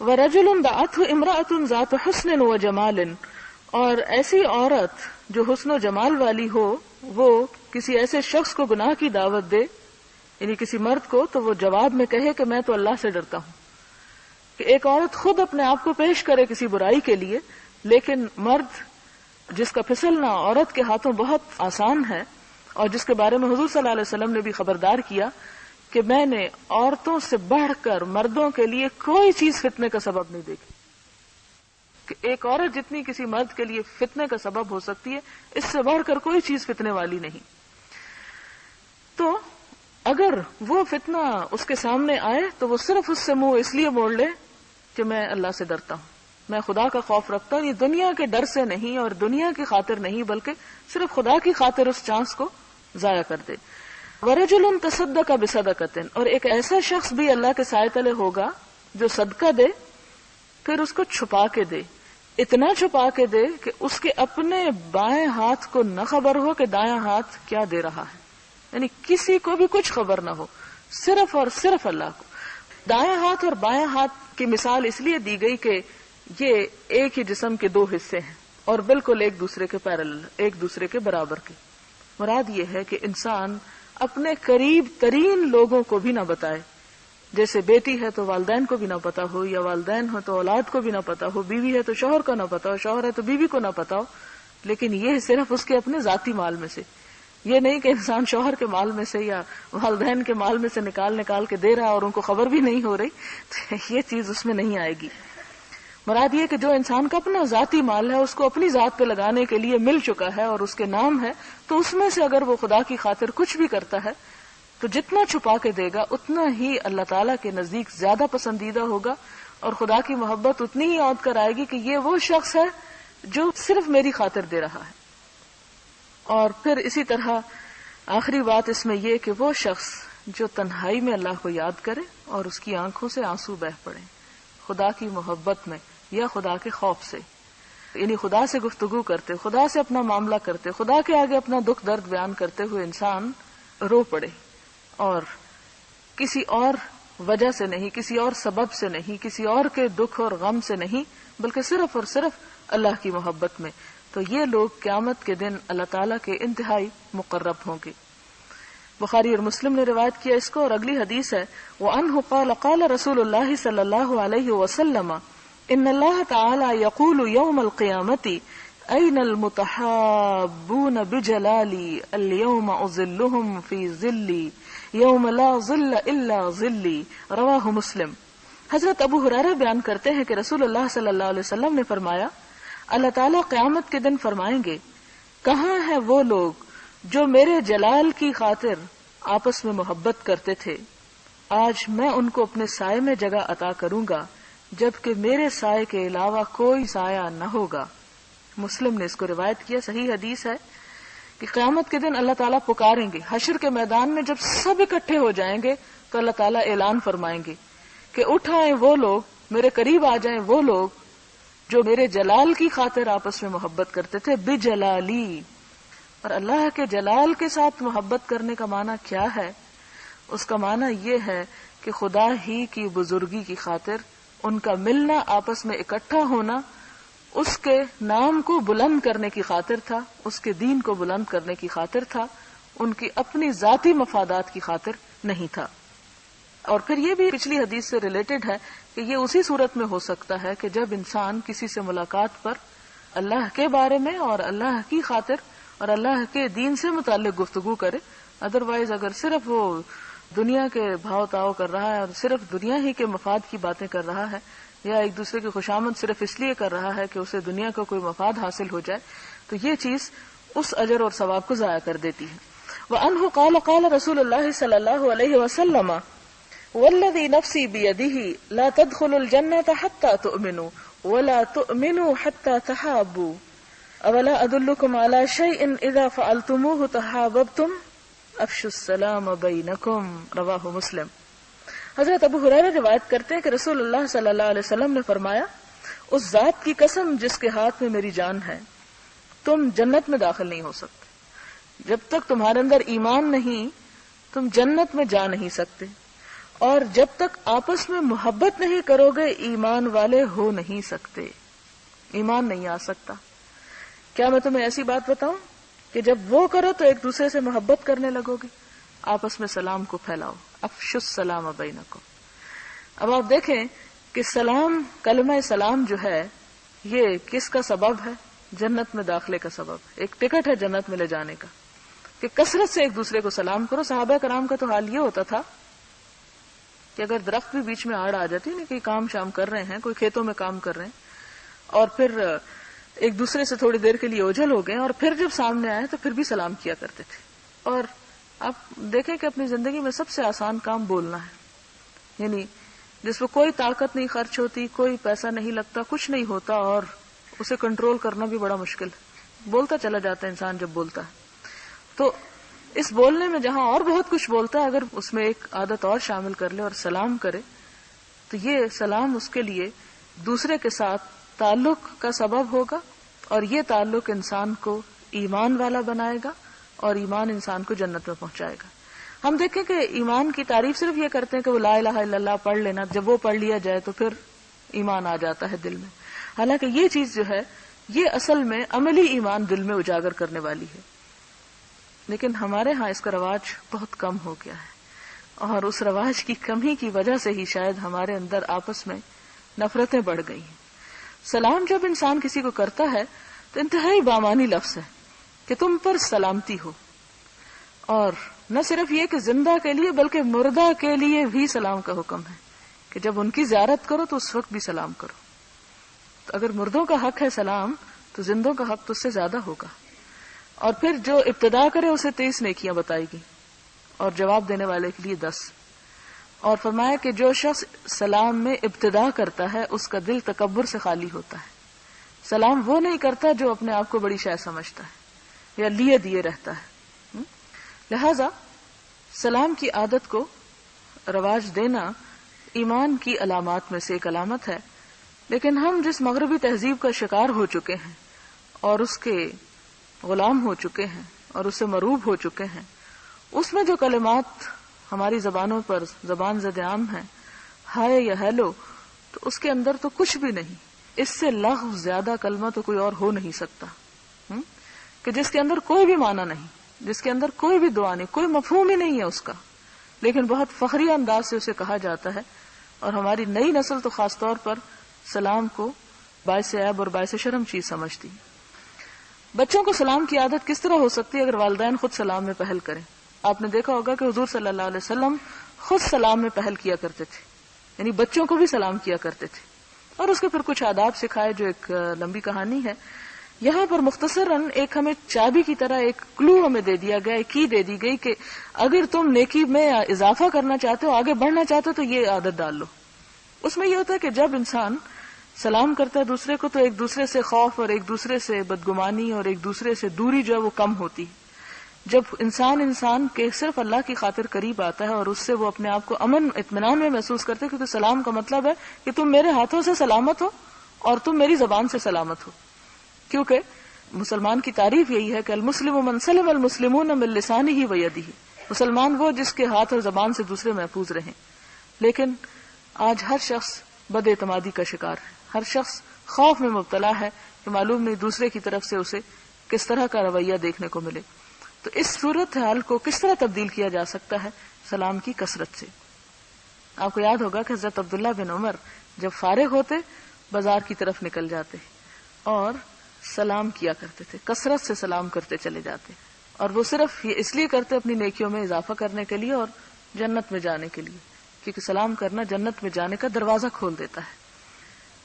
وَرَجُلٌ دَعَتْهُ امْرَأَةٌ ذَاتُ حُسْنٍ وَجَمَالٍ، اور ایسی عورت جو حسن و جمال والی ہو وہ کسی ایسے شخص کو گناہ کی دعوت دے، یعنی کسی مرد کو، تو وہ جواب میں کہے کہ میں تو اللہ سے ڈرتا ہوں. کہ ایک عورت خود اپنے آپ کو پیش کرے کسی برائی کے لیے، لیکن مرد جس کا پھسلنا عورت کے ہاتھوں بہت آسان ہے، اور جس کے بارے میں حضور صلی اللہ علیہ وسلم نے بھی خبردار کیا کہ میں نے عورتوں سے بڑھ کر مردوں کے لیے کوئی چیز فتنے کا سبب نہیں دیکھی، کہ ایک عورت جتنی کسی مرد کے لیے فتنے کا سبب ہو سکتی ہے، اس سے بڑھ کر کوئی چیز فتنے والی نہیں. تو اگر وہ فتنہ اس کے سامنے آئے تو وہ صرف اس سے منہ اس لیے موڑ لے کہ میں اللہ سے ڈرتا ہوں، میں خدا کا خوف رکھتا ہوں. یہ دنیا کے ڈر سے نہیں اور دنیا کی خاطر نہیں، بلکہ صرف خدا کی خاطر اس چانس کو ضائع کر دے. وَرَجُلٌ تَصَدَّقَ بِصَدَقَةٍ، اور ایک ایسا شخص بھی اللہ کے سائے تلے ہوگا جو صدقہ دے پھر اس کو چھپا کے دے، اتنا چھپا کے دے کہ اس کے اپنے بائیں ہاتھ کو نہ خبر ہو کہ دایاں ہاتھ کیا دے رہا ہے، یعنی کسی کو بھی کچھ خبر نہ ہو، صرف اور صرف اللہ کو. دایاں ہاتھ اور بائیں ہاتھ کی مثال اس لیے دی گئی کہ یہ ایک ہی جسم کے دو حصے ہیں اور بالکل ایک دوسرے کے پیرلل، ایک دوسرے کے برابر کے. مراد یہ ہے کہ انسان اپنے قریب ترین لوگوں کو بھی نہ بتائے، جیسے بیٹی ہے تو والدین کو بھی نہ پتا ہو، یا والدین ہو تو اولاد کو بھی نہ پتا ہو، بیوی ہے تو شوہر کو نہ پتا ہو، شوہر ہے تو بیوی کو نہ پتا ہو. لیکن یہ صرف اس کے اپنے ذاتی مال میں سے، یہ نہیں کہ انسان شوہر کے مال میں سے یا والدین کے مال میں سے نکال کے دے رہا اور ان کو خبر بھی نہیں ہو رہی، تو یہ چیز اس میں نہیں آئے گی. مراد یہ کہ جو انسان کا اپنا ذاتی مال ہے اس کو اپنی ذات پہ لگانے کے لیے مل چکا ہے اور اس کے نام ہے، تو اس میں سے اگر وہ خدا کی خاطر کچھ بھی کرتا ہے تو جتنا چھپا کے دے گا اتنا ہی اللہ تعالیٰ کے نزدیک زیادہ پسندیدہ ہوگا، اور خدا کی محبت اتنی ہی یاد کر آئے گی کہ یہ وہ شخص ہے جو صرف میری خاطر دے رہا ہے. اور پھر اسی طرح آخری بات اس میں یہ کہ وہ شخص جو تنہائی میں اللہ کو یاد کرے اور اس کی آنکھوں سے آنسو بہہ پڑے خدا کی محبت میں یا خدا کے خوف سے، یعنی خدا سے گفتگو کرتے، خدا سے اپنا معاملہ کرتے، خدا کے آگے اپنا دکھ درد بیان کرتے ہوئے انسان رو پڑے، اور کسی اور وجہ سے نہیں، کسی اور سبب سے نہیں، کسی اور کے دکھ اور غم سے نہیں، بلکہ صرف اور صرف اللہ کی محبت میں. تو یہ لوگ قیامت کے دن اللہ تعالیٰ کے انتہائی مقرب ہوں گے. بخاری اور مسلم نے روایت کیا اس کو، اور اگلی حدیث ہے وَأَنْهُ قَالَ قَالَ رسول اللہ صلی اللہ علیہ وسلم ان اللہ تعالی یقول یوم القیامت این المتحابون بجلالی اليوم اظلهم فی ظلی یوم لا ظل الا ظلی، رواہ مسلم. حضرت ابو ہریرہ بیان کرتے ہیں کہ رسول اللہ صلی اللہ علیہ وسلم نے فرمایا اللہ تعالیٰ قیامت کے دن فرمائیں گے کہاں ہیں وہ لوگ جو میرے جلال کی خاطر آپس میں محبت کرتے تھے، آج میں ان کو اپنے سائے میں جگہ عطا کروں گا جبکہ میرے سائے کے علاوہ کوئی سایہ نہ ہوگا. مسلم نے اس کو روایت کیا. صحیح حدیث ہے کہ قیامت کے دن اللہ تعالیٰ پکاریں گے حشر کے میدان میں، جب سب اکٹھے ہو جائیں گے تو اللہ تعالیٰ اعلان فرمائیں گے کہ اٹھ آئیں وہ لوگ، میرے قریب آ جائیں وہ لوگ جو میرے جلال کی خاطر آپس میں محبت کرتے تھے، بجلالی. اور اللہ کے جلال کے ساتھ محبت کرنے کا معنی کیا ہے؟ اس کا معنی یہ ہے کہ خدا ہی کی بزرگی کی خاطر ان کا ملنا، آپس میں اکٹھا ہونا اس کے نام کو بلند کرنے کی خاطر تھا، اس کے دین کو بلند کرنے کی خاطر تھا، ان کی اپنی ذاتی مفادات کی خاطر نہیں تھا. اور پھر یہ بھی پچھلی حدیث سے ریلیٹڈ ہے کہ یہ اسی صورت میں ہو سکتا ہے کہ جب انسان کسی سے ملاقات پر اللہ کے بارے میں اور اللہ کی خاطر اور اللہ کے دین سے متعلق گفتگو کرے. ادروائز اگر صرف وہ دنیا کے بھاؤ تاؤ کر رہا ہے اور صرف دنیا ہی کے مفاد کی باتیں کر رہا ہے، یا ایک دوسرے کی خوشامد صرف اس لیے کر رہا ہے کہ اسے دنیا کا کوئی مفاد حاصل ہو جائے، تو یہ چیز اس اجر اور ثواب کو ضائع کر دیتی ہے. وَأَنْهُ قَالَ قَالَ رسول اللہ صلی اللہ علیہ وسلم وَالَّذِي نَفْسِي بِيَدِهِ لَا تَدْخُلُوا الْجَنَّةَ حَتَّى تُؤْمِنُوا وَلَا تُؤْمِنُوا حَتَّى تَحَابُوا أَوَلَا أَدُلُّكُمْ عَلَى شَيْءٍ إِذَا فَعَلْتُمُوهُ تَحَابَبْتُمْ افشوا السلام بینکم، رواہ مسلم. حضرت ابو ہریرہ روایت کرتے ہیں کہ رسول اللہ صلی اللہ علیہ وسلم نے فرمایا اس ذات کی قسم جس کے ہاتھ میں میری جان ہے، تم جنت میں داخل نہیں ہو سکتے جب تک تمہارے اندر ایمان نہیں، تم جنت میں جا نہیں سکتے، اور جب تک آپس میں محبت نہیں کرو گے ایمان والے ہو نہیں سکتے، ایمان نہیں آ سکتا۔ کیا میں تمہیں ایسی بات بتاؤں کہ جب وہ کرو تو ایک دوسرے سے محبت کرنے لگو گے، آپس میں سلام کو پھیلاؤ، افشوا السلام بینکم۔ اب آپ دیکھیں کہ سلام، کلمہ سلام جو ہے یہ کس کا سبب ہے؟ جنت میں داخلے کا سبب، ایک ٹکٹ ہے جنت میں لے جانے کا، کہ کثرت سے ایک دوسرے کو سلام کرو۔ صحابہ کرام کا تو حال یہ ہوتا تھا کہ اگر درخت بھی بیچ میں آڑ آ جاتی، نہیں کہ کام شام کر رہے ہیں، کوئی کھیتوں میں کام کر رہے ہیں، اور پھر ایک دوسرے سے تھوڑی دیر کے لیے اوجھل ہو گئے اور پھر جب سامنے آئے تو پھر بھی سلام کیا کرتے تھے۔ اور آپ دیکھیں کہ اپنی زندگی میں سب سے آسان کام بولنا ہے، یعنی جس میں کوئی طاقت نہیں خرچ ہوتی، کوئی پیسہ نہیں لگتا، کچھ نہیں ہوتا، اور اسے کنٹرول کرنا بھی بڑا مشکل ہے، بولتا چلا جاتا ہے انسان جب بولتا ہے۔ تو اس بولنے میں جہاں اور بہت کچھ بولتا ہے، اگر اس میں ایک عادت اور شامل کر لے اور سلام کرے تو یہ سلام اس کے لیے دوسرے کے ساتھ تعلق کا سبب ہوگا، اور یہ تعلق انسان کو ایمان والا بنائے گا، اور ایمان انسان کو جنت میں پہنچائے گا۔ ہم دیکھیں کہ ایمان کی تعریف صرف یہ کرتے ہیں کہ وہ لا الہ الا اللہ پڑھ لینا، جب وہ پڑھ لیا جائے تو پھر ایمان آ جاتا ہے دل میں، حالانکہ یہ چیز جو ہے یہ اصل میں عملی ایمان دل میں اجاگر کرنے والی ہے۔ لیکن ہمارے ہاں اس کا رواج بہت کم ہو گیا ہے، اور اس رواج کی کمی کی وجہ سے ہی شاید ہمارے اندر آپس میں نفرتیں بڑھ گئی ہیں۔ سلام جب انسان کسی کو کرتا ہے تو انتہائی بامانی لفظ ہے کہ تم پر سلامتی ہو، اور نہ صرف یہ کہ زندہ کے لیے بلکہ مردہ کے لیے بھی سلام کا حکم ہے کہ جب ان کی زیارت کرو تو اس وقت بھی سلام کرو۔ تو اگر مردوں کا حق ہے سلام تو زندوں کا حق تو اس سے زیادہ ہوگا۔ اور پھر جو ابتدا کرے اسے 23 نیکیاں بتائی گی، اور جواب دینے والے کے لیے 10۔ اور فرمایا کہ جو شخص سلام میں ابتدا کرتا ہے اس کا دل تکبر سے خالی ہوتا ہے۔ سلام وہ نہیں کرتا جو اپنے آپ کو بڑی شے سمجھتا ہے یا لیے دیے رہتا ہے۔ لہذا سلام کی عادت کو رواج دینا ایمان کی علامات میں سے ایک علامت ہے، لیکن ہم جس مغربی تہذیب کا شکار ہو چکے ہیں اور اس کے غلام ہو چکے ہیں اور اس سے مروب ہو چکے ہیں، اس میں جو کلمات ہماری زبانوں پر زبان زد عام ہیں، ہائے یا ہیلو، تو اس کے اندر تو کچھ بھی نہیں، اس سے لغو زیادہ کلمہ تو کوئی اور ہو نہیں سکتا، کہ جس کے اندر کوئی بھی معنی نہیں، جس کے اندر کوئی بھی دعا نہیں، کوئی مفہوم ہی نہیں ہے اس کا، لیکن بہت فخری انداز سے اسے کہا جاتا ہے۔ اور ہماری نئی نسل تو خاص طور پر سلام کو باعث عیب اور باعث شرم چیز سمجھتی۔ بچوں کو سلام کی عادت کس طرح ہو سکتی ہے؟ اگر والدین خود سلام میں پہل کریں۔ آپ نے دیکھا ہوگا کہ حضور صلی اللہ علیہ وسلم خود سلام میں پہل کیا کرتے تھے، یعنی بچوں کو بھی سلام کیا کرتے تھے، اور اس کے پھر کچھ آداب سکھائے جو ایک لمبی کہانی ہے۔ یہاں پر مختصراً ایک ہمیں چابی کی طرح ایک کلو ہمیں دے دیا گیا، کی دے دی گئی کہ اگر تم نیکی میں اضافہ کرنا چاہتے ہو، آگے بڑھنا چاہتے ہو تو یہ عادت ڈال لو۔ اس میں یہ ہوتا ہے کہ جب انسان سلام کرتا ہے دوسرے کو تو ایک دوسرے سے خوف اور ایک دوسرے سے بدگمانی اور ایک دوسرے سے دوری جو ہے وہ کم ہوتی ہے۔ جب انسان کے صرف اللہ کی خاطر قریب آتا ہے اور اس سے وہ اپنے آپ کو امن اطمینان میں محسوس کرتے ہیں، کیونکہ سلام کا مطلب ہے کہ تم میرے ہاتھوں سے سلامت ہو اور تم میری زبان سے سلامت ہو، کیونکہ مسلمان کی تعریف یہی ہے کہ المسلم من سلم المسلمون من لسانہ و یدہ، مسلمان وہ جس کے ہاتھ اور زبان سے دوسرے محفوظ رہیں۔ لیکن آج ہر شخص بد اعتمادی کا شکار ہے، ہر شخص خوف میں مبتلا ہے کہ معلوم نہیں دوسرے کی طرف سے اسے کس طرح کا رویہ دیکھنے کو ملے۔ تو اس صورتحال کو کس طرح تبدیل کیا جا سکتا ہے؟ سلام کی کثرت سے۔ آپ کو یاد ہوگا کہ حضرت عبداللہ بن عمر جب فارغ ہوتے بازار کی طرف نکل جاتے اور سلام کیا کرتے تھے، کثرت سے سلام کرتے چلے جاتے، اور وہ صرف یہ اس لیے کرتے اپنی نیکیوں میں اضافہ کرنے کے لیے اور جنت میں جانے کے لیے، کیونکہ سلام کرنا جنت میں جانے کا دروازہ کھول دیتا ہے۔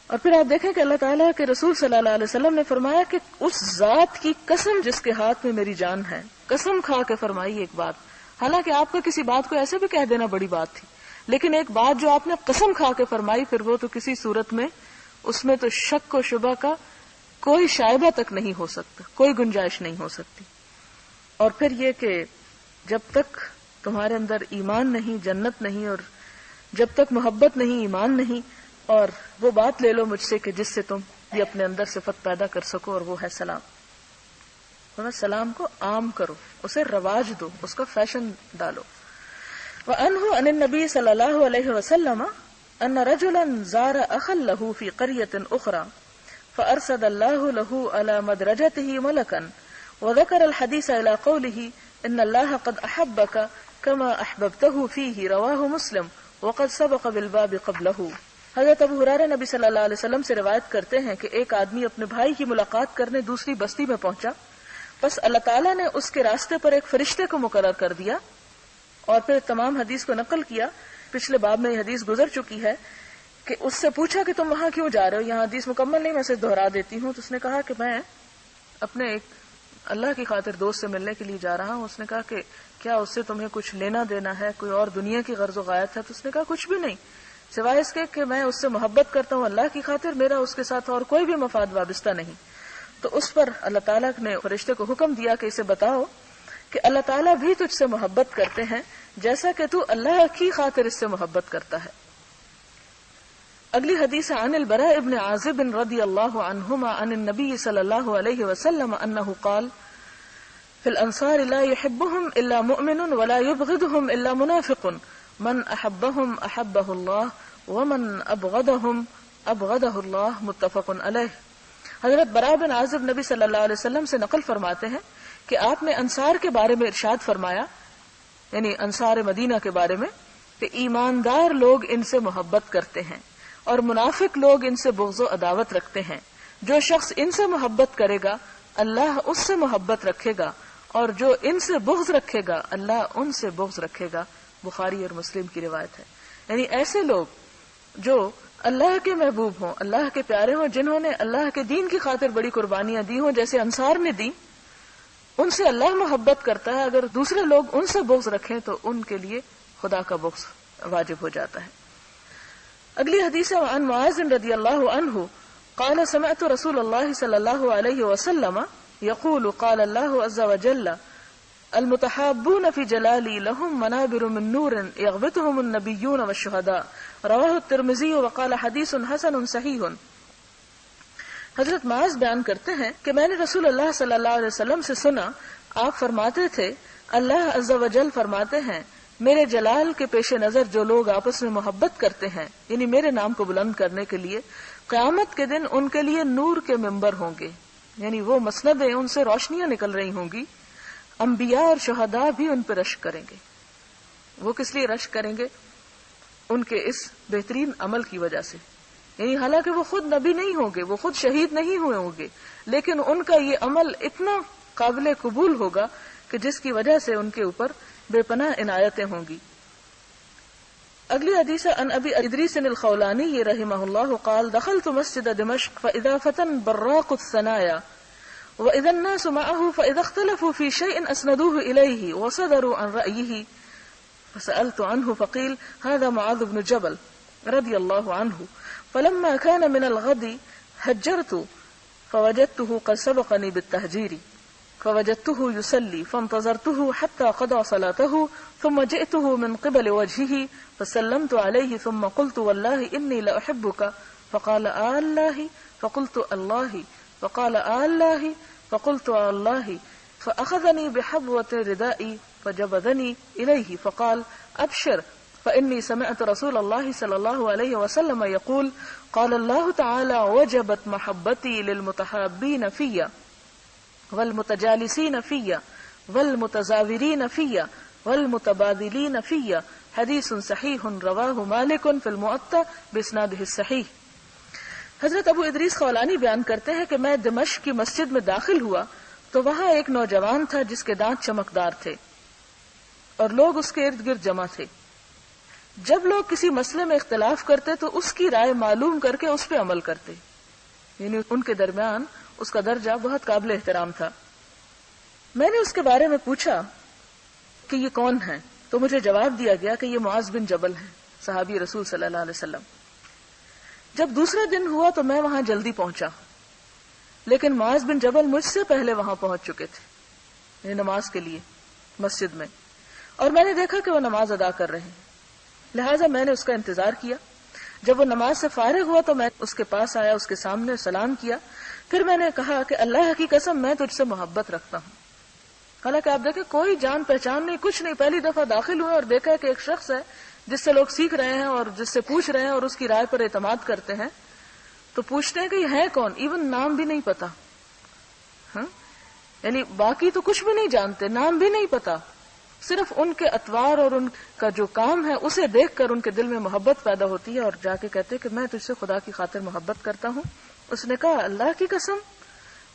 اور پھر آپ دیکھیں کہ اللہ تعالیٰ کے رسول صلی اللہ علیہ وسلم نے فرمایا کہ اس ذات کی قسم جس کے ہاتھ میں میری جان ہے، قسم کھا کے فرمائی ایک بات، حالانکہ آپ کا کسی بات کو ایسے بھی کہہ دینا بڑی بات تھی، لیکن ایک بات جو آپ نے قسم کھا کے فرمائی، پھر وہ تو کسی صورت میں اس میں تو شک و شبہ کا کوئی شائبہ تک نہیں ہو سکتا، کوئی گنجائش نہیں ہو سکتی۔ اور پھر یہ کہ جب تک تمہارے اندر ایمان نہیں جنت نہیں، اور جب تک محبت نہیں ایمان نہیں، اور وہ بات لے لو مجھ سے کہ جس سے تم بھی اپنے اندر صفت پیدا کر سکو، اور وہ ہے سلام۔ سلام کو عام کرو، اسے رواج دو، اس کا فیشن ڈالو۔ وعنه عن النبي صلى الله عليه وسلم أن رجلا زار أخا له في قرية أخرى فأرسل الله له على مدرجته ملكا وذكر الحديث إلى قوله إن الله قد أحبك كما أحببته فيه رواه مسلم وقد سبق بالباب قبله. حضرت ابو ہریرہ نبی صلی اللہ علیہ وسلم سے روایت کرتے ہیں کہ ایک آدمی اپنے بھائی کی ملاقات کرنے دوسری بستی میں پہنچا، بس اللہ تعالیٰ نے اس کے راستے پر ایک فرشتے کو مقرر کر دیا اور پھر تمام حدیث کو نقل کیا. پچھلے باب میں یہ حدیث گزر چکی ہے کہ اس سے پوچھا کہ تم وہاں کیوں جا رہے ہو، یہاں حدیث مکمل نہیں، میں اسے دہرا دیتی ہوں. تو اس نے کہا کہ میں اپنے ایک اللہ کی خاطر دوست سے ملنے کے لیے جا رہا ہوں. اس نے کہا کہ کیا اس سے تمہیں کچھ لینا دینا ہے، کوئی اور دنیا کی غرض و غایت ہے؟ تو اس نے کہا کچھ بھی نہیں، سوائے اس کے کہ میں اس سے محبت کرتا ہوں اللہ کی خاطر، میرا اس کے ساتھ اور کوئی بھی مفاد وابستہ نہیں. تو اس پر اللہ تعالیٰ نے فرشتے کو حکم دیا کہ اسے بتاؤ کہ اللہ تعالیٰ بھی تجھ سے محبت کرتے ہیں جیسا کہ تو اللہ کی خاطر اس سے محبت کرتا ہے. اگلی حدیث عن البراء ابن عازب رضی اللہ عنہما عن النبی صلی اللہ علیہ وسلم انہ قال فی الانصار لا يحبهم الا مؤمن ولا يبغضهم الا منافق من احبهم احبه الله ومن ابغضهم ابغضه الله متفق علیہ. حضرت براء بن عازب نبی صلی اللہ علیہ وسلم سے نقل فرماتے ہیں کہ آپ نے انصار کے بارے میں ارشاد فرمایا، یعنی انصار مدینہ کے بارے میں، کہ ایماندار لوگ ان سے محبت کرتے ہیں اور منافق لوگ ان سے بغض و عداوت رکھتے ہیں. جو شخص ان سے محبت کرے گا اللہ اس سے محبت رکھے گا، اور جو ان سے بغض رکھے گا اللہ ان سے بغض رکھے گا. بخاری اور مسلم کی روایت ہے. یعنی ایسے لوگ جو اللہ کے محبوب ہوں، اللہ کے پیارے ہوں، جنہوں نے اللہ کے دین کی خاطر بڑی قربانیاں دی ہوں جیسے انصار نے دی، ان سے اللہ محبت کرتا ہے. اگر دوسرے لوگ ان سے بغض رکھیں تو ان کے لیے خدا کا بغض واجب ہو جاتا ہے. اگلی حدیث عن معاذ رضی اللہ عنہ قال سمعت رسول اللہ صلی اللہ علیہ وسلم يقول قال الله عز وجل المتحابون في جلالي لهم منابر من نور يغبطهم النبيون والشهداء رواه الترمذي وقال حديث حسن صحيح. حضرت معاذ بیان کرتے ہیں کہ میں نے رسول اللہ صلی اللہ علیہ وسلم سے سنا، آپ فرماتے تھے اللہ عز و جل فرماتے ہیں میرے جلال کے پیش نظر جو لوگ آپس میں محبت کرتے ہیں، یعنی میرے نام کو بلند کرنے کے لیے، قیامت کے دن ان کے لیے نور کے ممبر ہوں گے، یعنی وہ مسندیں ان سے روشنیاں نکل رہی ہوں گی. انبیاء اور شہداء بھی ان پہ رشک کریں گے. وہ کس لیے رشک کریں گے؟ ان کے اس بہترین عمل کی وجہ سے. یعنی حالانکہ وہ خود نبی نہیں ہوں گے، وہ خود شہید نہیں ہوئے ہوں گے، لیکن ان کا یہ عمل اتنا قابل قبول ہوگا کہ جس کی وجہ سے ان کے اوپر بے پناہ عنایتیں ہوں گی. اگلی حدیث عن ابی ادریس الخولانی رحمہ اللہ قال دخلت مسجد دمشق فاذا فتى براق الثنايا واذا الناس معه فاذا اختلفوا في شيء اسندوه اليه وصدروا عن رايه فسالت عنه فقيل هذا معاذ بن جبل رضي الله عنه فلما كان من الغد هجرت فوجدته قد سبقني بالتهجير فوجدته يصلي فانتظرته حتى قضى صلاته ثم جئته من قبل وجهه فسلمت عليه ثم قلت والله إني لأحبك فقال الله فقلت الله فقال الله فقلت الله فأخذني بحبوة ردائي فجبذني إليه فقال أبشر فإني سمعت رسول الله صلى الله عليه وسلم يقول قال الله تعالى وجبت محبتي للمتحابين فيا والمتجالسين فيا والمتزاورين فيا والمتبادلين فيا حدیث صحیح رواہ مالک فی الموطأ باسنادہ الصحیح. حضرت ابو ادریس خولانی بیان کرتے ہیں کہ میں دمشق کی مسجد میں داخل ہوا تو وہاں ایک نوجوان تھا جس کے دانت چمکدار تھے اور لوگ اس کے ارد گرد جمع تھے. جب لوگ کسی مسئلے میں اختلاف کرتے تو اس کی رائے معلوم کر کے اس پہ عمل کرتے، یعنی ان کے درمیان اس کا درجہ بہت قابل احترام تھا. میں نے اس کے بارے میں پوچھا کہ یہ کون ہے تو مجھے جواب دیا گیا کہ یہ معاذ بن جبل ہے، صحابی رسول صلی اللہ علیہ وسلم. جب دوسرا دن ہوا تو میں وہاں جلدی پہنچا، لیکن معاذ بن جبل مجھ سے پہلے وہاں پہنچ چکے تھے، یعنی نماز کے لیے مسجد میں، اور میں نے دیکھا کہ وہ نماز ادا کر رہے ہیں، لہٰذا میں نے اس کا انتظار کیا. جب وہ نماز سے فارغ ہوا تو میں اس کے پاس آیا، اس کے سامنے سلام کیا. پھر میں نے کہا کہ اللہ کی قسم میں تجھ سے محبت رکھتا ہوں. حالانکہ آپ دیکھیں کوئی جان پہچان نہیں، کچھ نہیں، پہلی دفعہ داخل ہوئے اور دیکھا ہے کہ ایک شخص ہے جس سے لوگ سیکھ رہے ہیں اور جس سے پوچھ رہے ہیں اور اس کی رائے پر اعتماد کرتے ہیں، تو پوچھتے ہیں کہ یہ ہے کون، ایون نام بھی نہیں پتا. ہاں، یعنی باقی تو کچھ بھی نہیں جانتے، نام بھی نہیں پتا، صرف ان کے اطوار اور ان کا جو کام ہے اسے دیکھ کر ان کے دل میں محبت پیدا ہوتی ہے، اور جا کے کہتے کہ میں تجھ سے خدا کی خاطر محبت کرتا ہوں. اس نے کہا اللہ کی قسم.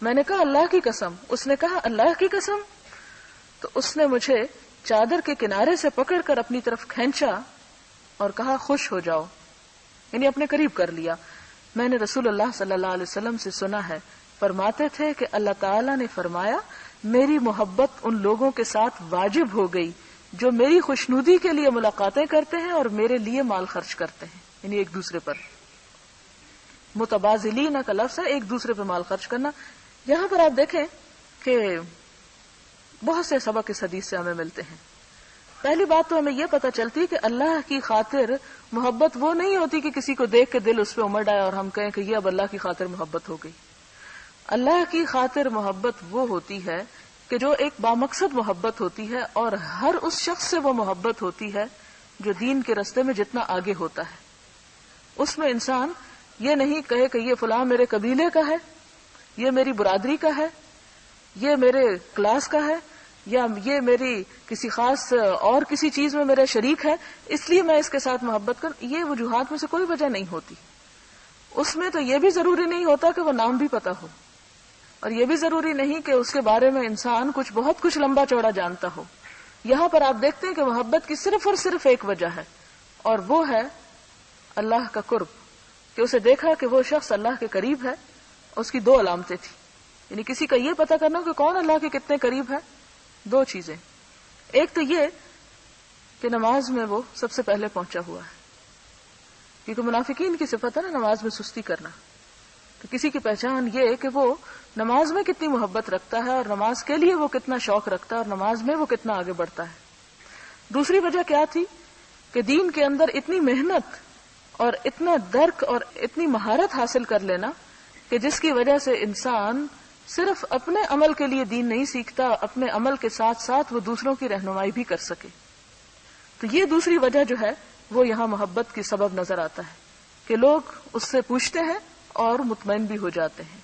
میں نے کہا اللہ کی قسم. اس نے کہا اللہ کی قسم. تو اس نے مجھے چادر کے کنارے سے پکڑ کر اپنی طرف کھینچا اور کہا خوش ہو جاؤ، یعنی اپنے قریب کر لیا. میں نے رسول اللہ صلی اللہ علیہ وسلم سے سنا ہے، فرماتے تھے کہ اللہ تعالیٰ نے فرمایا میری محبت ان لوگوں کے ساتھ واجب ہو گئی جو میری خوشنودی کے لیے ملاقاتیں کرتے ہیں اور میرے لیے مال خرچ کرتے ہیں، یعنی ایک دوسرے پر. متبازلین کا لفظ ہے ایک دوسرے پہ مال خرچ کرنا. یہاں پر آپ دیکھیں کہ بہت سے سبق اس حدیث سے ہمیں ملتے ہیں. پہلی بات تو ہمیں یہ پتہ چلتی کہ اللہ کی خاطر محبت وہ نہیں ہوتی کہ کسی کو دیکھ کے دل اس پہ امڑ آئے اور ہم کہیں کہ یہ اب اللہ کی خاطر محبت ہو گئی. اللہ کی خاطر محبت وہ ہوتی ہے کہ جو ایک بامقصد محبت ہوتی ہے، اور ہر اس شخص سے وہ محبت ہوتی ہے جو دین کے رستے میں جتنا آگے ہوتا ہے. اس میں انسان یہ نہیں کہے کہ یہ فلاں میرے قبیلے کا ہے، یہ میری برادری کا ہے، یہ میرے کلاس کا ہے، یا یہ میری کسی خاص اور کسی چیز میں میرا شریک ہے اس لیے میں اس کے ساتھ محبت کروں. یہ وجوہات میں سے کوئی وجہ نہیں ہوتی. اس میں تو یہ بھی ضروری نہیں ہوتا کہ وہ نام بھی پتا ہو، اور یہ بھی ضروری نہیں کہ اس کے بارے میں انسان بہت کچھ لمبا چوڑا جانتا ہو. یہاں پر آپ دیکھتے ہیں کہ محبت کی صرف اور صرف ایک وجہ ہے، اور وہ ہے اللہ کا قرب، کہ اسے دیکھا کہ وہ شخص اللہ کے قریب ہے. اس کی دو علامتیں تھیں، یعنی کسی کا یہ پتا کرنا کہ کون اللہ کے کتنے قریب ہے. دو چیزیں، ایک تو یہ کہ نماز میں وہ سب سے پہلے پہنچا ہوا ہے، کیونکہ منافقین کی صفت ہے نا نماز میں سستی کرنا. تو کسی کی پہچان یہ کہ وہ نماز میں کتنی محبت رکھتا ہے اور نماز کے لیے وہ کتنا شوق رکھتا ہے اور نماز میں وہ کتنا آگے بڑھتا ہے. دوسری وجہ کیا تھی کہ دین کے اندر اتنی محنت اور اتنا درک اور اتنی مہارت حاصل کر لینا کہ جس کی وجہ سے انسان صرف اپنے عمل کے لیے دین نہیں سیکھتا، اپنے عمل کے ساتھ ساتھ وہ دوسروں کی رہنمائی بھی کر سکے. تو یہ دوسری وجہ جو ہے وہ یہاں محبت کی سبب نظر آتا ہے کہ لوگ اس سے پوچھتے ہیں اور مطمئن بھی ہو جاتے ہیں.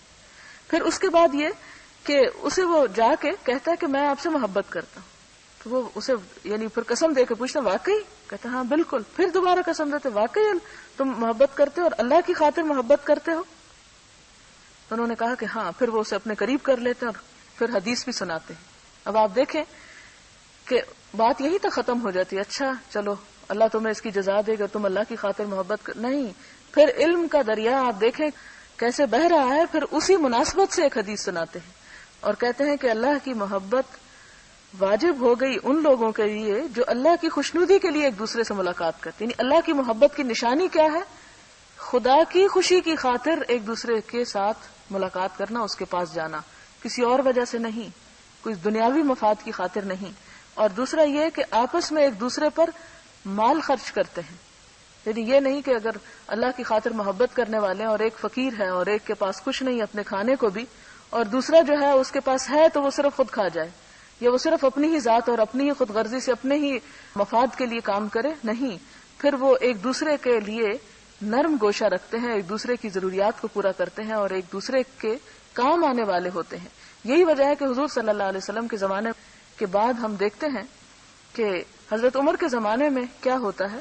پھر اس کے بعد یہ کہ اسے وہ جا کے کہتا ہے کہ میں آپ سے محبت کرتا ہوں. تو وہ اسے یعنی پھر قسم دے کے پوچھتا واقعی؟ کہتا ہاں بالکل. پھر دوبارہ قسم دیتے واقعی تم محبت کرتے ہو اور اللہ کی خاطر محبت کرتے ہو؟ تو انہوں نے کہا کہ ہاں. پھر وہ اسے اپنے قریب کر لیتے ہیں اور پھر حدیث بھی سناتے ہیں. اب آپ دیکھیں کہ بات یہی تک ختم ہو جاتی ہے، اچھا چلو اللہ تمہیں اس کی جزا دے گا، تم اللہ کی خاطر محبت نہیں. پھر علم کا دریا آپ دیکھیں کیسے بہہ رہا ہے. پھر اسی مناسبت سے ایک حدیث سناتے ہیں اور کہتے ہیں کہ اللہ کی محبت واجب ہو گئی ان لوگوں کے لیے جو اللہ کی خوشنودی کے لیے ایک دوسرے سے ملاقات کرتے ہیں. یعنی اللہ کی محبت کی نشانی کیا ہے؟ خدا کی خوشی کی خاطر ایک دوسرے کے ساتھ ملاقات کرنا، اس کے پاس جانا، کسی اور وجہ سے نہیں، کوئی دنیاوی مفاد کی خاطر نہیں. اور دوسرا یہ کہ آپس میں ایک دوسرے پر مال خرچ کرتے ہیں. یعنی یہ نہیں کہ اگر اللہ کی خاطر محبت کرنے والے ہیں اور ایک فقیر ہے اور ایک کے پاس کچھ نہیں اپنے کھانے کو بھی، اور دوسرا جو ہے اس کے پاس ہے تو وہ صرف خود کھا جائے، یا وہ صرف اپنی ہی ذات اور اپنی ہی خود غرضی سے اپنے ہی مفاد کے لیے کام کرے. نہیں، پھر وہ ایک دوسرے کے لیے نرم گوشہ رکھتے ہیں، ایک دوسرے کی ضروریات کو پورا کرتے ہیں اور ایک دوسرے کے کام آنے والے ہوتے ہیں. یہی وجہ ہے کہ حضور صلی اللہ علیہ وسلم کے زمانے کے بعد ہم دیکھتے ہیں کہ حضرت عمر کے زمانے میں کیا ہوتا ہے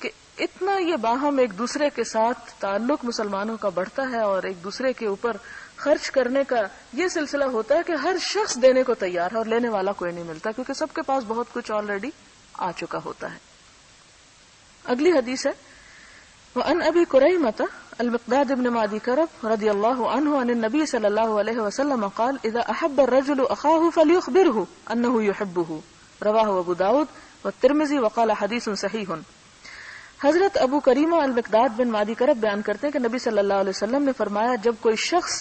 کہ اتنا یہ باہم ایک دوسرے کے ساتھ تعلق مسلمانوں کا بڑھتا ہے اور ایک دوسرے کے اوپر خرچ کرنے کا یہ سلسلہ ہوتا ہے کہ ہر شخص دینے کو تیار ہے اور لینے والا کوئی نہیں ملتا، کیونکہ سب کے پاس بہت کچھ آلریڈی آ چکا ہوتا ہے. اگلی حدیث ہے وعن ابی قریمة المقداد بن معدی کرب رضی اللہ عنہ عن النبی صلی اللہ علیہ وسلم قال اذا احب الرجل اخاه فليخبره انه يحبه رواہ ابو داود والترمذی وقال حدیث صحیح. حضرت ابو کریمہ المقداد بن معدی کرب بیان کرتے ہیں کہ نبی صلی اللہ علیہ وسلم نے فرمایا جب کوئی شخص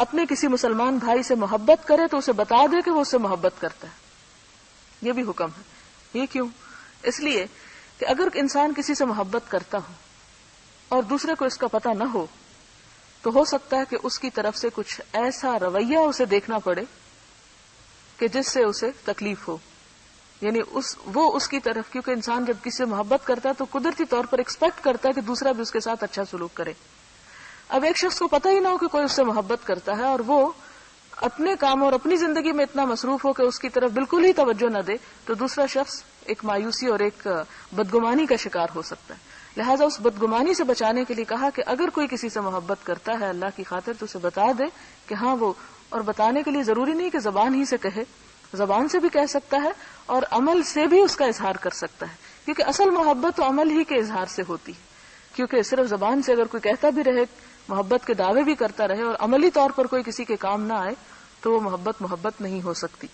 اپنے کسی مسلمان بھائی سے محبت کرے تو اسے بتا دے کہ وہ اس سے محبت کرتا ہے. یہ بھی حکم ہے. یہ کیوں؟ اس لیے کہ اگر انسان کسی سے محبت کرتا ہو اور دوسرے کو اس کا پتہ نہ ہو تو ہو سکتا ہے کہ اس کی طرف سے کچھ ایسا رویہ اسے دیکھنا پڑے کہ جس سے اسے تکلیف ہو، یعنی وہ اس کی طرف، کیونکہ انسان جب کسی سے محبت کرتا ہے تو قدرتی طور پر ایکسپیکٹ کرتا ہے کہ دوسرا بھی اس کے ساتھ اچھا سلوک کرے. اب ایک شخص کو پتہ ہی نہ ہو کہ کوئی اس سے محبت کرتا ہے اور وہ اپنے کام اور اپنی زندگی میں اتنا مصروف ہو کہ اس کی طرف بالکل ہی توجہ نہ دے، تو دوسرا شخص ایک مایوسی اور ایک بدگمانی کا شکار ہو سکتا ہے. لہٰذا اس بدگمانی سے بچانے کے لیے کہا کہ اگر کوئی کسی سے محبت کرتا ہے اللہ کی خاطر تو اسے بتا دے کہ ہاں وہ، اور بتانے کے لیے ضروری نہیں کہ زبان ہی سے کہے، زبان سے بھی کہہ سکتا ہے اور عمل سے بھی اس کا اظہار کر سکتا ہے، کیونکہ اصل محبت تو عمل ہی کے اظہار سے ہوتی ہے. کیونکہ صرف زبان سے اگر کوئی کہتا بھی رہے، محبت کے دعوے بھی کرتا رہے اور عملی طور پر کوئی کسی کے کام نہ آئے تو وہ محبت نہیں ہو سکتی.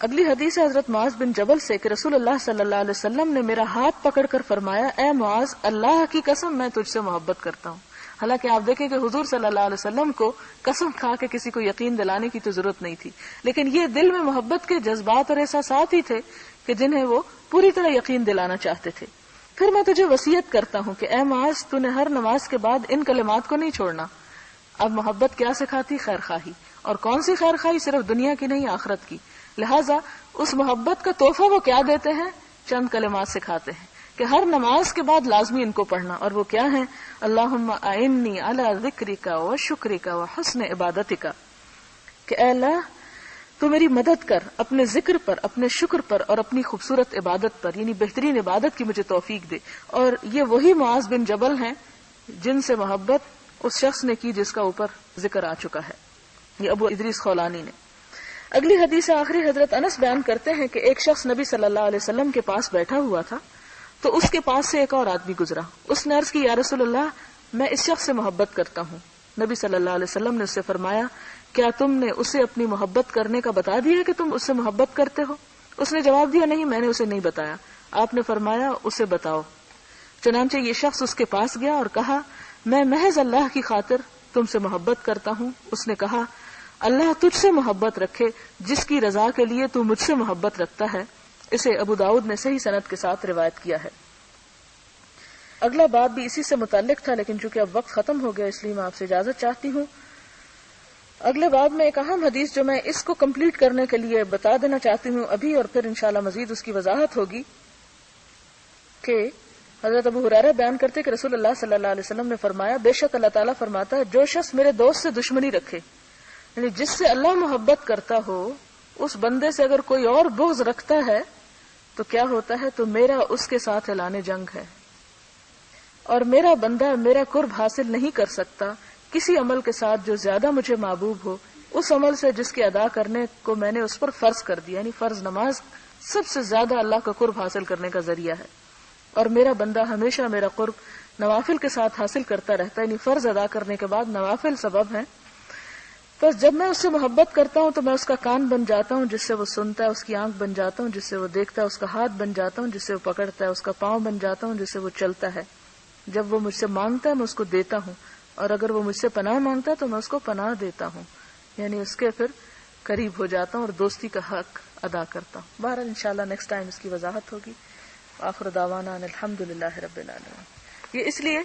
اگلی حدیث ہے حضرت معاذ بن جبل سے کہ رسول اللہ صلی اللہ علیہ وسلم نے میرا ہاتھ پکڑ کر فرمایا، اے معاذ، اللہ کی قسم میں تجھ سے محبت کرتا ہوں. حالانکہ آپ دیکھیں کہ حضور صلی اللہ علیہ وسلم کو قسم کھا کے کسی کو یقین دلانے کی تو ضرورت نہیں تھی، لیکن یہ دل میں محبت کے جذبات اور احساسات ہی تھے کہ جنہیں وہ پوری طرح یقین دلانا چاہتے تھے. پھر میں تجھے وصیت کرتا ہوں کہ اے معاذ، تو نے ہر نماز کے بعد ان کلمات کو نہیں چھوڑنا. اب محبت کیا سکھاتی؟ خیر خواہی. اور کون سی خیر خواہی؟ صرف دنیا کی نہیں، آخرت کی. لہٰذا اس محبت کا تحفہ وہ کیا دیتے ہیں؟ چند کلمات سکھاتے ہیں کہ ہر نماز کے بعد لازمی ان کو پڑھنا. اور وہ کیا ہیں؟ اللہم اعنی علی ذکرک و شکرک و حسن عبادتک، کہ اے اللہ تو میری مدد کر اپنے ذکر پر، اپنے شکر پر اور اپنی خوبصورت عبادت پر، یعنی بہترین عبادت کی مجھے توفیق دے. اور یہ وہی معاذ بن جبل ہیں جن سے محبت اس شخص نے کی جس کا اوپر ذکر آ چکا ہے، یہ ابو ادریس خولانی نے. اگلی حدیث آخری حضرت انس بیان کرتے ہیں کہ ایک شخص نبی صلی اللہ علیہ وسلم کے پاس بیٹھا ہوا تھا تو اس کے پاس سے ایک اور آدمی گزرا. اس نے عرض کی، یا رسول اللہ، میں اس شخص سے محبت کرتا ہوں. نبی صلی اللہ علیہ وسلم نے اس سے فرمایا، کیا تم نے اسے اپنی محبت کرنے کا بتا دیا کہ تم اس سے محبت کرتے ہو؟ اس نے جواب دیا، نہیں، میں نے اسے نہیں بتایا. آپ نے فرمایا، اسے بتاؤ. چنانچہ یہ شخص اس کے پاس گیا اور کہا، میں محض اللہ کی خاطر تم سے محبت کرتا ہوں. اس نے کہا، اللہ تجھ سے محبت رکھے جس کی رضا کے لیے تو مجھ سے محبت رکھتا ہے. اسے ابو داؤد نے صحیح سند کے ساتھ روایت کیا ہے. اگلا باب بھی اسی سے متعلق تھا، لیکن چونکہ اب وقت ختم ہو گیا اس لیے میں آپ سے اجازت چاہتی ہوں. اگلے باب میں ایک اہم حدیث جو میں اس کو کمپلیٹ کرنے کے لیے بتا دینا چاہتی ہوں ابھی، اور پھر انشاءاللہ مزید اس کی وضاحت ہوگی، کہ حضرت ابو ہریرہ بیان کرتے کہ رسول اللہ صلی اللہ علیہ وسلم نے فرمایا، بے شک اللہ تعالیٰ فرماتا ہے، جو شخص میرے دوست سے دشمنی رکھے، یعنی جس سے اللہ محبت کرتا ہو، اس بندے سے اگر کوئی اور بغض رکھتا ہے تو کیا ہوتا ہے؟ تو میرا اس کے ساتھ اعلان جنگ ہے، اور میرا بندہ میرا قرب حاصل نہیں کر سکتا کسی عمل کے ساتھ جو زیادہ مجھے محبوب ہو اس عمل سے جس کے ادا کرنے کو میں نے اس پر فرض کر دیا. یعنی فرض نماز سب سے زیادہ اللہ کا قرب حاصل کرنے کا ذریعہ ہے، اور میرا بندہ ہمیشہ میرا قرب نوافل کے ساتھ حاصل کرتا رہتا ہے. یعنی فرض ادا کرنے کے بعد نوافل سبب ہیں. بس جب میں اس سے محبت کرتا ہوں تو میں اس کا کان بن جاتا ہوں جس سے وہ سنتا ہے، اس کی آنکھ بن جاتا ہوں جس سے وہ دیکھتا ہے، اس کا ہاتھ بن جاتا ہوں جس سے وہ پکڑتا ہے، اس کا پاؤں بن جاتا ہوں جس سے وہ چلتا ہے. جب وہ مجھ سے مانگتا ہے میں اس کو دیتا ہوں، اور اگر وہ مجھ سے پناہ مانگتا ہے تو میں اس کو پناہ دیتا ہوں. یعنی اس کے پھر قریب ہو جاتا ہوں اور دوستی کا حق ادا کرتا ہوں. بہرحال انشاءاللہ نیکسٹ ٹائم اس کی وضاحت ہوگی. آخر دعوانا ان الحمدللہ رب العالمین. یہ اس لیے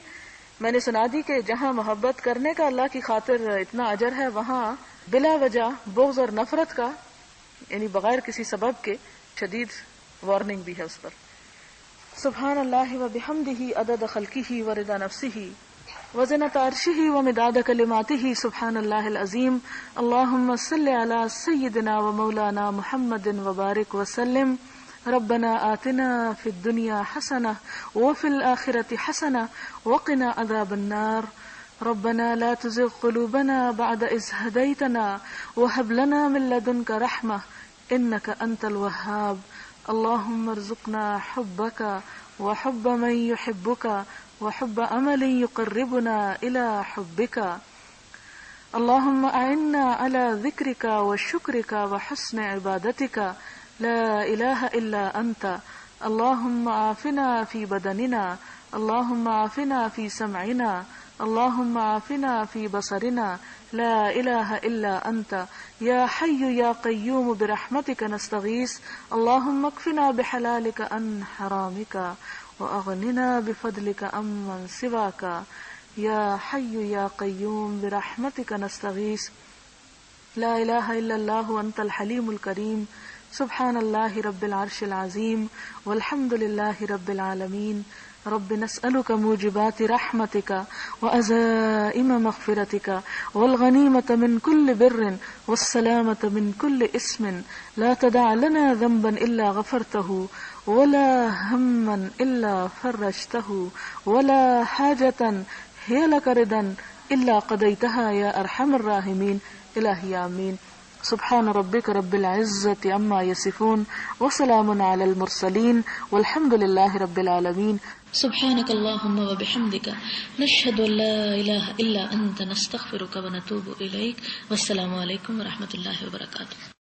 میں نے سنا دی کہ جہاں محبت کرنے کا اللہ کی خاطر اتنا اجر ہے، وہاں بلا وجہ بغض اور نفرت کا، یعنی بغیر کسی سبب کے، شدید وارننگ بھی ہے اس پر. سبحان اللہ و بحمدہ عدد خلقہ و رضا نفسہ وزنۃ عرشہ ومداد کلماتہ. سبحان اللہ العظیم. اللہم صل علی سیدنا و مولانا محمد وبارک وسلم. ربنا آتنا فی الدنیا حسنہ وفی الآخرۃ حسنہ وقنا عذاب النار. ربنا لا تزغ قلوبنا بعد إذ هديتنا وهب لنا من لدنك رحمة إنك أنت الوهاب. اللهم ارزقنا حبك وحب من يحبك وحب عمل يقربنا إلى حبك. اللهم أعنا على ذكرك وشكرك وحسن عبادتك لا إله إلا أنت. اللهم عافنا في بدننا، اللهم عافنا في سمعنا، اللهم عافنا في بصرنا لا إله إلا أنت. يا حي يا قيوم برحمتك نستغيث. اللهم اكفنا بحلالك عن حرامك وأغننا بفضلك عمن سواك. يا حي يا قيوم برحمتك نستغيث. لا الہ الا اللہ انت الحلیم الکریم سبحان اللہ رب العرش العظیم والحمد للہ رب العالمین رب نسألك موجبات رحمتك وعزائم مغفرتك والغنیمة من كل بر والسلامة من كل اسم لا تدع لنا ذنبا إلا غفرته ولا هما إلا فرجته ولا حاجة هي لك رضا إلا قضيتها يا أرحم الراحمين إلهي آمين. سبحان ربك رب العزة عما يصفون وسلام على المرسلين والحمد لله رب العالمين. سبحانك اللهم وبحمدك نشهد أن لا إله إلا أنت نستغفرك ونتوب إليك. والسلام عليكم ورحمة الله وبركاته.